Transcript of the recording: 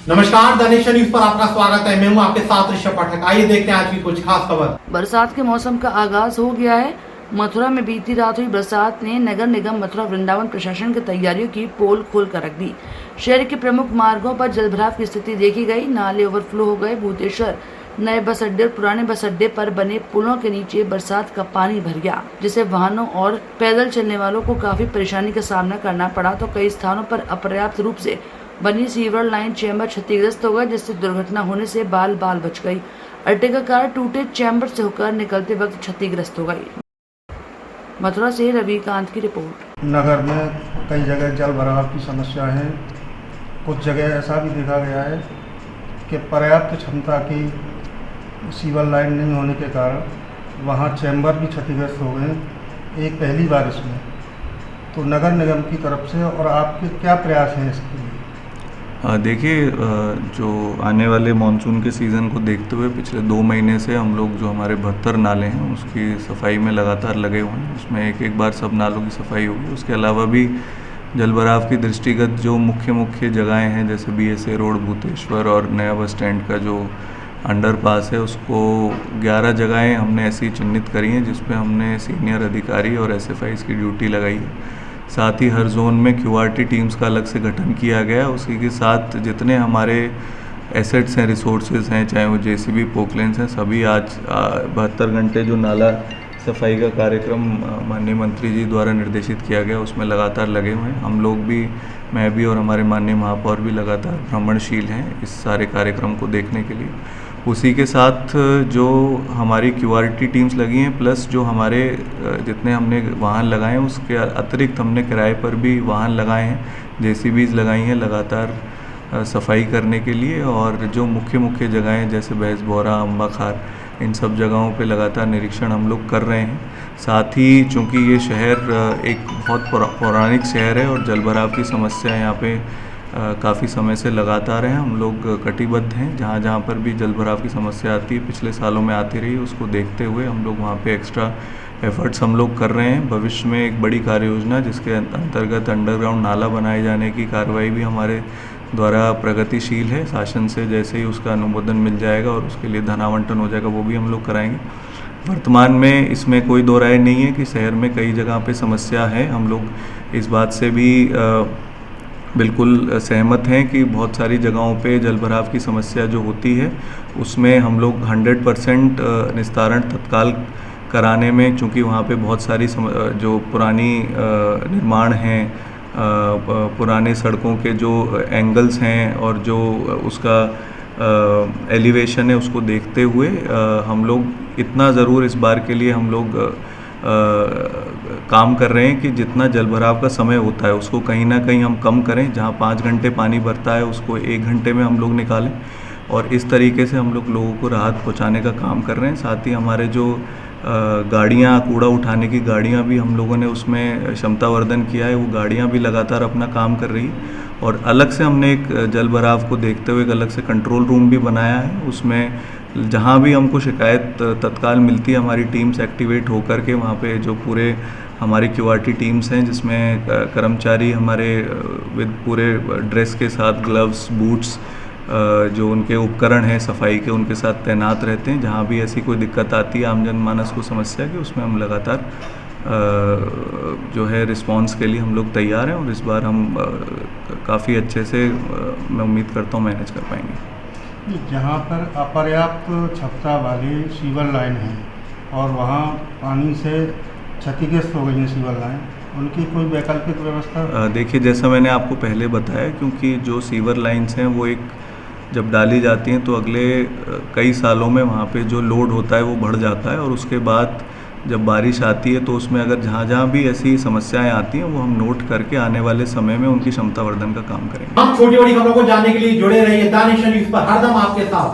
नमस्कार, the nation news पर आपका स्वागत है। मैं हूं आपके साथ ऋषभ पाठक। आइए देखते हैं आज की कुछ खास खबर। बरसात के मौसम का आगाज हो गया है। मथुरा में बीती रात हुई बरसात ने नगर निगम मथुरा वृंदावन प्रशासन की तैयारियों की पोल खोल कर रख दी। शहर के प्रमुख मार्गों पर जलभराव की स्थिति देखी गई। नाले ओवरफ्लो हो गए। भूतेश्वर नए बस अड्डे और पुराने बस अड्डे पर बने पुलों के नीचे बरसात का पानी भर गया, जिससे वाहनों और पैदल चलने वालों को काफी परेशानी का सामना करना पड़ा। तो कई स्थानों पर अपर्याप्त रूप से बनी सीवर लाइन चैम्बर क्षतिग्रस्त हो गए, जिससे दुर्घटना होने से बाल बाल बच गई। अड्डे का कार टूटे चैम्बर से होकर निकलते वक्त क्षतिग्रस्त हो गई। मथुरा से रविकांत की रिपोर्ट। नगर में कई जगह जल भराव की समस्या है। कुछ जगह ऐसा भी देखा गया है कि पर्याप्त क्षमता की सीवर लाइन नहीं होने के कारण वहाँ चैम्बर भी क्षतिग्रस्त हो गए एक पहली बारिश में। तो नगर निगम की तरफ से और आपके क्या प्रयास हैं इसके लिए? देखिए, जो आने वाले मानसून के सीज़न को देखते हुए पिछले 2 महीने से हम लोग जो हमारे 72 नाले हैं उसकी सफाई में लगातार लगे हुए हैं। उसमें एक बार सब नालों की सफाई होगी। उसके अलावा भी जलभराव की दृष्टिगत जो मुख्य जगहें हैं, जैसे BSA रोड, भूतेश्वर और नया बस स्टैंड का जो अंडरपास है, उसको 11 जगहें हमने ऐसी चिन्हित करी हैं जिस पे हमने सीनियर अधिकारी और SFIs की ड्यूटी लगाई है। साथ ही हर जोन में QRT टीम्स का अलग से गठन किया गया है। उसी के साथ जितने हमारे एसेट्स हैं, रिसोर्सेज हैं, चाहे वो JCB, पोकलेंस हैं, सभी आज 72 घंटे जो नाला सफाई का कार्यक्रम माननीय मंत्री जी द्वारा निर्देशित किया गया उसमें लगातार लगे हुए हैं। हम लोग भी, मैं भी और हमारे माननीय महापौर भी लगातार भ्रमणशील हैं इस सारे कार्यक्रम को देखने के लिए। उसी के साथ जो हमारी QRT टीम्स लगी हैं, प्लस जो हमारे जितने हमने वाहन लगाए हैं उसके अतिरिक्त हमने किराए पर भी वाहन लगाए हैं, JCBs लगाई हैं लगातार सफाई करने के लिए। और जो मुख्य जगहें जैसे भैंस बोरा, अम्बा खार, इन सब जगहों पे लगातार निरीक्षण हम लोग कर रहे हैं। साथ ही चूँकि ये शहर एक बहुत पौराणिक शहर है और जलभराव की समस्या यहाँ पे काफ़ी समय से लगातार है, हम लोग कटिबद्ध हैं। जहाँ पर भी जलभराव की समस्या आती है, पिछले सालों में आती रही, उसको देखते हुए हम लोग वहाँ पे एक्स्ट्रा एफर्ट्स हम लोग कर रहे हैं। भविष्य में एक बड़ी कार्य योजना जिसके अंतर्गत अंडरग्राउंड नाला बनाए जाने की कार्रवाई भी हमारे द्वारा प्रगतिशील है। शासन से जैसे ही उसका अनुमोदन मिल जाएगा और उसके लिए धन आवंटन हो जाएगा, वो भी हम लोग कराएंगे। वर्तमान में इसमें कोई दो राय नहीं है कि शहर में कई जगह पे समस्या है। हम लोग इस बात से भी बिल्कुल सहमत हैं कि बहुत सारी जगहों पे जलभराव की समस्या जो होती है उसमें हम लोग 100% निस्तारण तत्काल कराने में, चूँकि वहाँ पे बहुत सारी जो पुरानी निर्माण हैं, पुराने सड़कों के जो एंगल्स हैं और जो उसका एलिवेशन है, उसको देखते हुए हम लोग इतना ज़रूर इस बार के लिए हम लोग काम कर रहे हैं कि जितना जलभराव का समय होता है उसको कहीं ना कहीं हम कम करें। जहाँ 5 घंटे पानी भरता है उसको 1 घंटे में हम लोग निकालें, और इस तरीके से हम लोग लोगों को राहत पहुँचाने का काम कर रहे हैं। साथ ही हमारे जो गाड़ियाँ, कूड़ा उठाने की गाड़ियाँ भी हम लोगों ने उसमें क्षमतावर्धन किया है। वो गाड़ियाँ भी लगातार अपना काम कर रही है। और अलग से हमने एक जलभराव को देखते हुए एक अलग से कंट्रोल रूम भी बनाया है। उसमें जहाँ भी हमको शिकायत तत्काल मिलती है, हमारी टीम्स एक्टिवेट होकर के वहाँ पे जो पूरे हमारी QRT टीम्स हैं, जिसमें कर्मचारी हमारे विद पूरे ड्रेस के साथ, ग्लव्स, बूट्स, जो उनके उपकरण हैं सफाई के, उनके साथ तैनात रहते हैं। जहाँ भी ऐसी कोई दिक्कत आती है आम जनमानस को समस्या की, उसमें हम लगातार जो है रिस्पांस के लिए हम लोग तैयार हैं। और इस बार हम काफ़ी अच्छे से मैं उम्मीद करता हूँ मैनेज कर पाएंगे। जहाँ पर अपर्याप्त क्षमता वाली सीवर लाइन है और वहाँ पानी से क्षतिग्रस्त हो गई है सीवर लाइन, उनकी कोई वैकल्पिक व्यवस्था? देखिए, जैसा मैंने आपको पहले बताया, क्योंकि जो सीवर लाइन्स हैं वो एक जब डाली जाती हैं तो अगले कई सालों में वहाँ पे जो लोड होता है वो बढ़ जाता है, और उसके बाद जब बारिश आती है तो उसमें अगर जहाँ भी ऐसी समस्याएं आती हैं वो हम नोट करके आने वाले समय में उनकी क्षमतावर्धन का काम करेंगे। हम छोटी बड़ी खबरों को जानने के लिए जुड़े रहिए द नेशन न्यूज पर, हरदम आपके साथ।